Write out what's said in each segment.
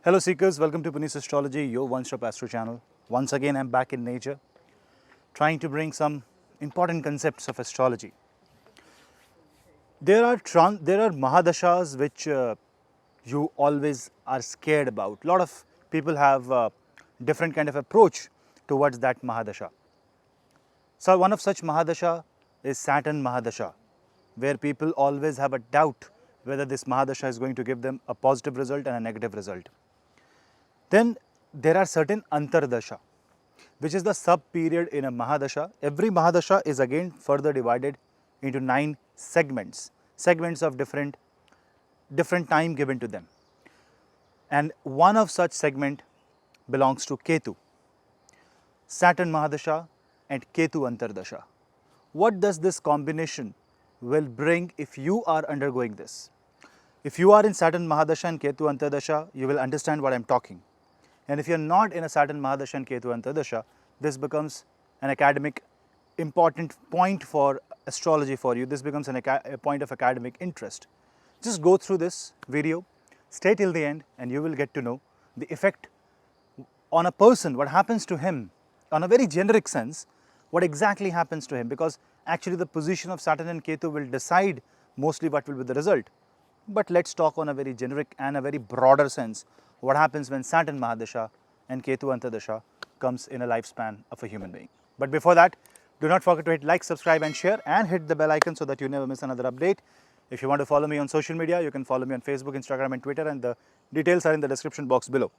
Hello seekers, welcome to Punneit's Astrology, your one-stop astro channel. Once again, I'm back in nature, trying to bring some important concepts of astrology. There are Mahadashas which you always are scared about. A lot of people have different kind of approach towards that Mahadasha. So one of such Mahadasha is Saturn Mahadasha, where people always have a doubt whether this Mahadasha is going to give them a positive result and a negative result. Then there are certain Antardasha, which is the sub-period in a Mahadasha. Every Mahadasha is again further divided into 9 segments of different time given to them. And one of such segment belongs to Ketu, Saturn Mahadasha and Ketu Antardasha. What does this combination will bring if you are undergoing this? If you are in Saturn Mahadasha and Ketu Antardasha, you will understand what I am talking. And if you are not in a Saturn Mahadasha and Ketu Antardasha, this becomes an academic important point for astrology for you. This becomes a point of academic interest. Just go through this video, stay till the end, and you will get to know the effect on a person, what happens to him, on a very generic sense, what exactly happens to him, because actually the position of Saturn and Ketu will decide mostly what will be the result. But let's talk on a very generic and a very broader sense, what happens when Saturn Mahadasha and Ketu Antardasha comes in a lifespan of a human being. But before that, do not forget to hit like, subscribe and share, and hit the bell icon so that you never miss another update. If you want to follow me on social media, you can follow me on Facebook, Instagram and Twitter, and the details are in the description box below.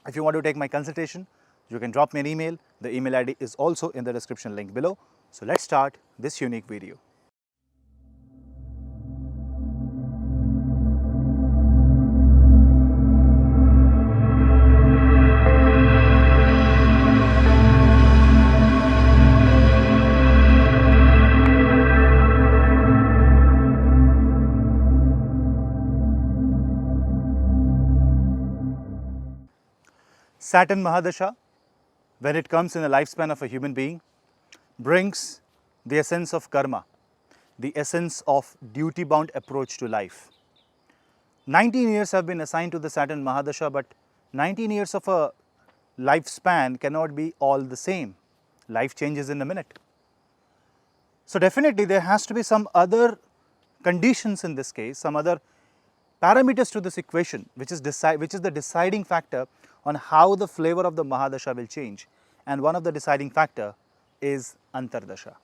If you want to take my consultation, you can drop me an email. The email ID is also in the description link below. So let's start this unique video. Saturn Mahadasha, when it comes in the lifespan of a human being, brings the essence of karma, the essence of duty-bound approach to life. 19 years have been assigned to the Saturn Mahadasha, but 19 years of a lifespan cannot be all the same. Life changes in a minute. So definitely there has to be some other conditions in this case, some other parameters to this equation, which is the deciding factor on how the flavor of the Mahadasha will change. And one of the deciding factor is Antardasha.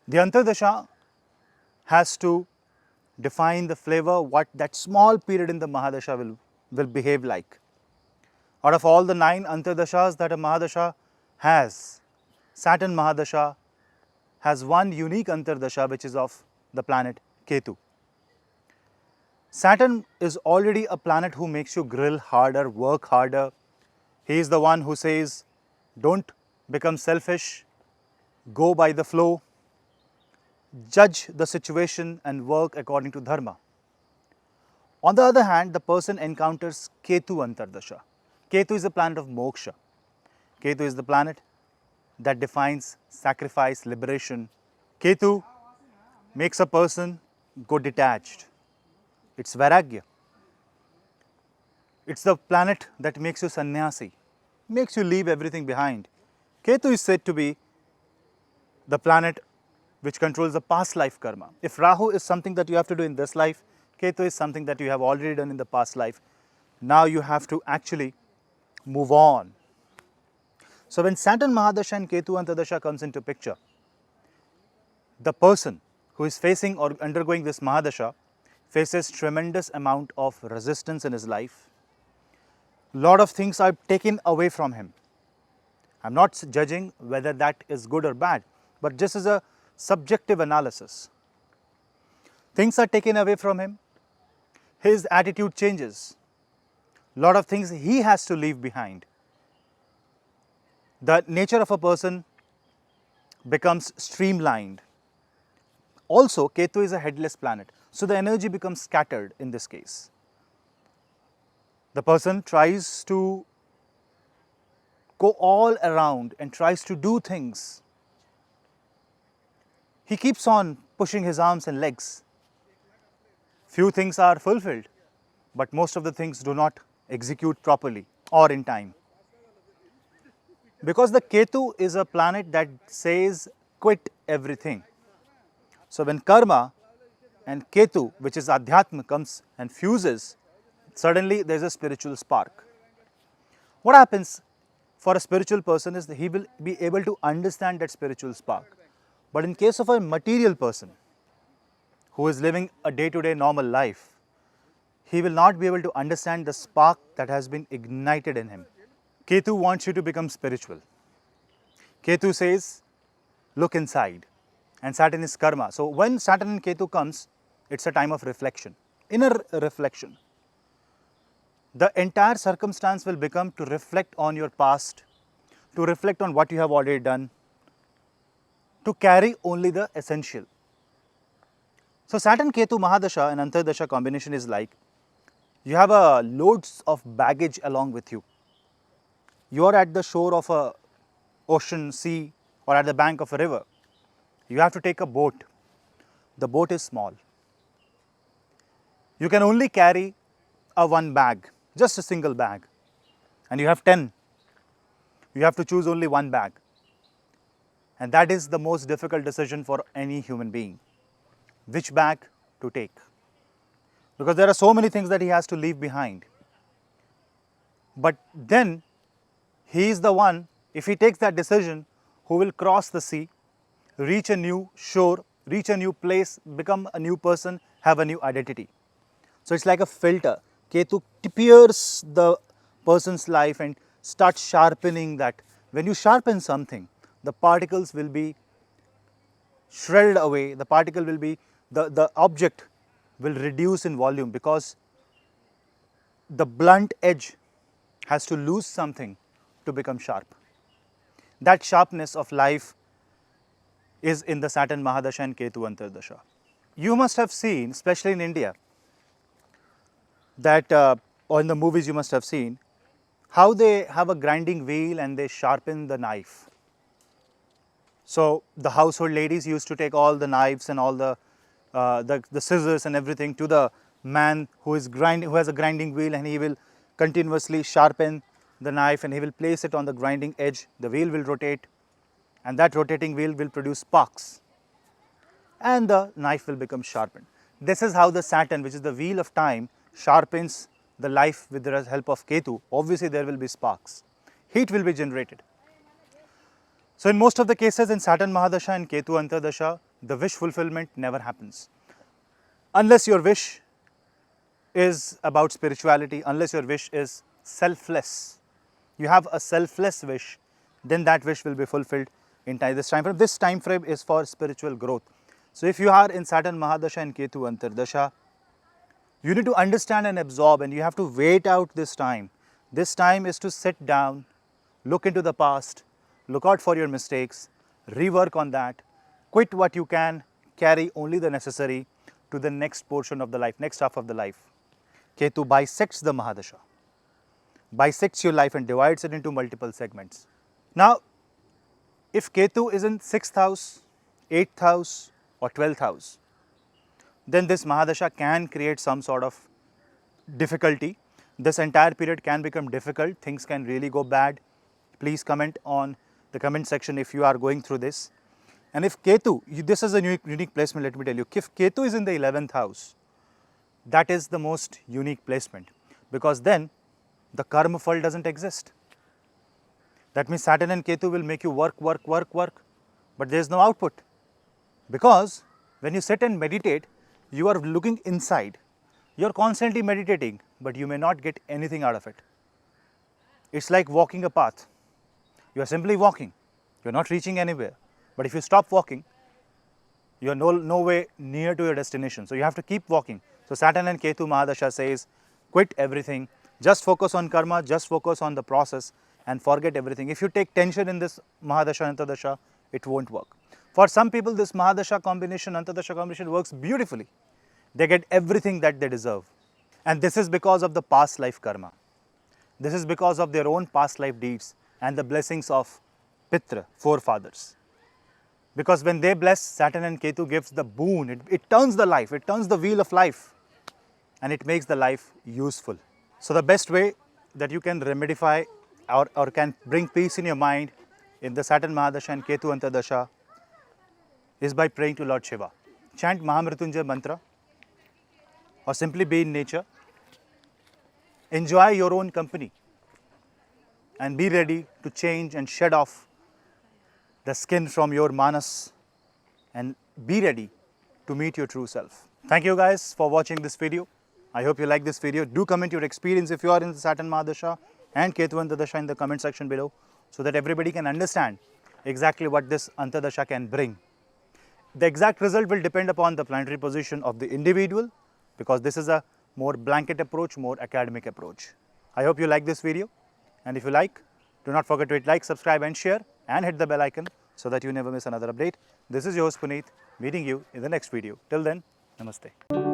The Antardasha has to define the flavor, what that small period in the Mahadasha will behave like. Out of all the 9 Antardashas that a Mahadasha has, Saturn Mahadasha has one unique Antardasha, which is of the planet Ketu. Saturn is already a planet who makes you grill harder, work harder. He is the one who says, don't become selfish, go by the flow, judge the situation and work according to dharma. On the other hand, the person encounters Ketu Antardasha. Ketu is the planet of moksha. Ketu is the planet that defines sacrifice, liberation. Ketu makes a person go detached. It's Vairagya. It's the planet that makes you sannyasi, makes you leave everything behind. Ketu is said to be the planet which controls the past life karma. If Rahu is something that you have to do in this life, Ketu is something that you have already done in the past life. Now you have to actually move on. So when Saturn Mahadasha and Ketu Antardasha comes into picture, the person who is facing or undergoing this Mahadasha faces tremendous amount of resistance in his life. Lot of things are taken away from him. I'm not judging whether that is good or bad, but just as a subjective analysis. Things are taken away from him, his attitude changes. Lot of things he has to leave behind. The nature of a person becomes streamlined. Also, Ketu is a headless planet, so the energy becomes scattered in this case. The person tries to go all around and tries to do things. He keeps on pushing his arms and legs. Few things are fulfilled, but most of the things do not execute properly or in time. Because the Ketu is a planet that says quit everything. So when karma and Ketu, which is Adhyatma, comes and fuses, suddenly there is a spiritual spark. What happens for a spiritual person is that he will be able to understand that spiritual spark. But in case of a material person who is living a day-to-day normal life, he will not be able to understand the spark that has been ignited in him. Ketu wants you to become spiritual. Ketu says, look inside. And Saturn is karma. So when Saturn and Ketu comes, it's a time of reflection, inner reflection. The entire circumstance will become to reflect on your past, to reflect on what you have already done, to carry only the essential. So Saturn Ketu Mahadasha and Antardasha combination is like you have loads of baggage along with you. You are at the shore of a ocean, sea, or at the bank of a river. You have to take a boat. The boat is small. You can only carry a one bag, just a single bag, and you have 10. You have to choose only one bag. And that is the most difficult decision for any human being. Which bag to take? Because there are so many things that he has to leave behind. But then he is the one, if he takes that decision, who will cross the sea, reach a new shore, reach a new place, become a new person, have a new identity. So it's like a filter. Ketu pierces the person's life and starts sharpening that. When you sharpen something, the particles will be shredded away, the particle will be, the object will reduce in volume because the blunt edge has to lose something to become sharp. That sharpness of life is in the Saturn Mahadasha and Ketu Antardasha. You must have seen, especially in India, that or in the movies you must have seen, how they have a grinding wheel and they sharpen the knife. So the household ladies used to take all the knives and all the scissors and everything to the man who has a grinding wheel, and he will continuously sharpen the knife and he will place it on the grinding edge. The wheel will rotate, and that rotating wheel will produce sparks, and the knife will become sharpened. This is how the Saturn, which is the wheel of time, sharpens the life with the help of Ketu. Obviously there will be sparks. Heat will be generated. So in most of the cases in Saturn Mahadasha and Ketu Antardasha, the wish fulfillment never happens. Unless your wish is about spirituality, unless your wish is selfless, you have a selfless wish, then that wish will be fulfilled in this time frame. This time frame is for spiritual growth. So if you are in Saturn Mahadasha and Ketu Antardasha, you need to understand and absorb, and you have to wait out this time. This time is to sit down, look into the past, look out for your mistakes, rework on that, quit what you can, carry only the necessary to the next portion of the life, next half of the life. Ketu bisects the Mahadasha, bisects your life and divides it into multiple segments. Now, if Ketu is in 6th house, 8th house or 12th house, then this Mahadasha can create some sort of difficulty. This entire period can become difficult, things can really go bad. Please comment on the comment section if you are going through this. And if Ketu, this is a unique placement, let me tell you, if Ketu is in the 11th house, that is the most unique placement, because then the karma fall doesn't exist. That means Saturn and Ketu will make you work, but there is no output. Because when you sit and meditate, you are looking inside. You are constantly meditating, but you may not get anything out of it. It's like walking a path. You are simply walking. You are not reaching anywhere. But if you stop walking, you are no way near to your destination. So you have to keep walking. So Saturn and Ketu Mahadasha says, quit everything. Just focus on karma. Just focus on the process and forget everything. If you take tension in this Mahadasha and Antardasha, it won't work. For some people, this Mahadasha combination, Antardasha combination works beautifully. They get everything that they deserve. And this is because of the past life karma. This is because of their own past life deeds and the blessings of Pitra, forefathers. Because when they bless, Saturn and Ketu gives the boon. It turns the life, it turns the wheel of life, and it makes the life useful. So the best way that you can remedify or can bring peace in your mind in the Saturn Mahadasha and Ketu Antardasha is by praying to Lord Shiva. Chant Mahamrityunjay mantra or simply be in nature. Enjoy your own company and be ready to change and shed off the skin from your manas and be ready to meet your true self. Thank you guys for watching this video. I hope you like this video. Do comment your experience if you are in the Saturn Mahadasha and Ketu Antardasha in the comment section below so that everybody can understand exactly what this Antardasha can bring. The exact result will depend upon the planetary position of the individual because this is a more blanket approach, more academic approach. I hope you like this video, and if you like, do not forget to hit like, subscribe and share and hit the bell icon so that you never miss another update. This is your host Puneet, meeting you in the next video. Till then, namaste.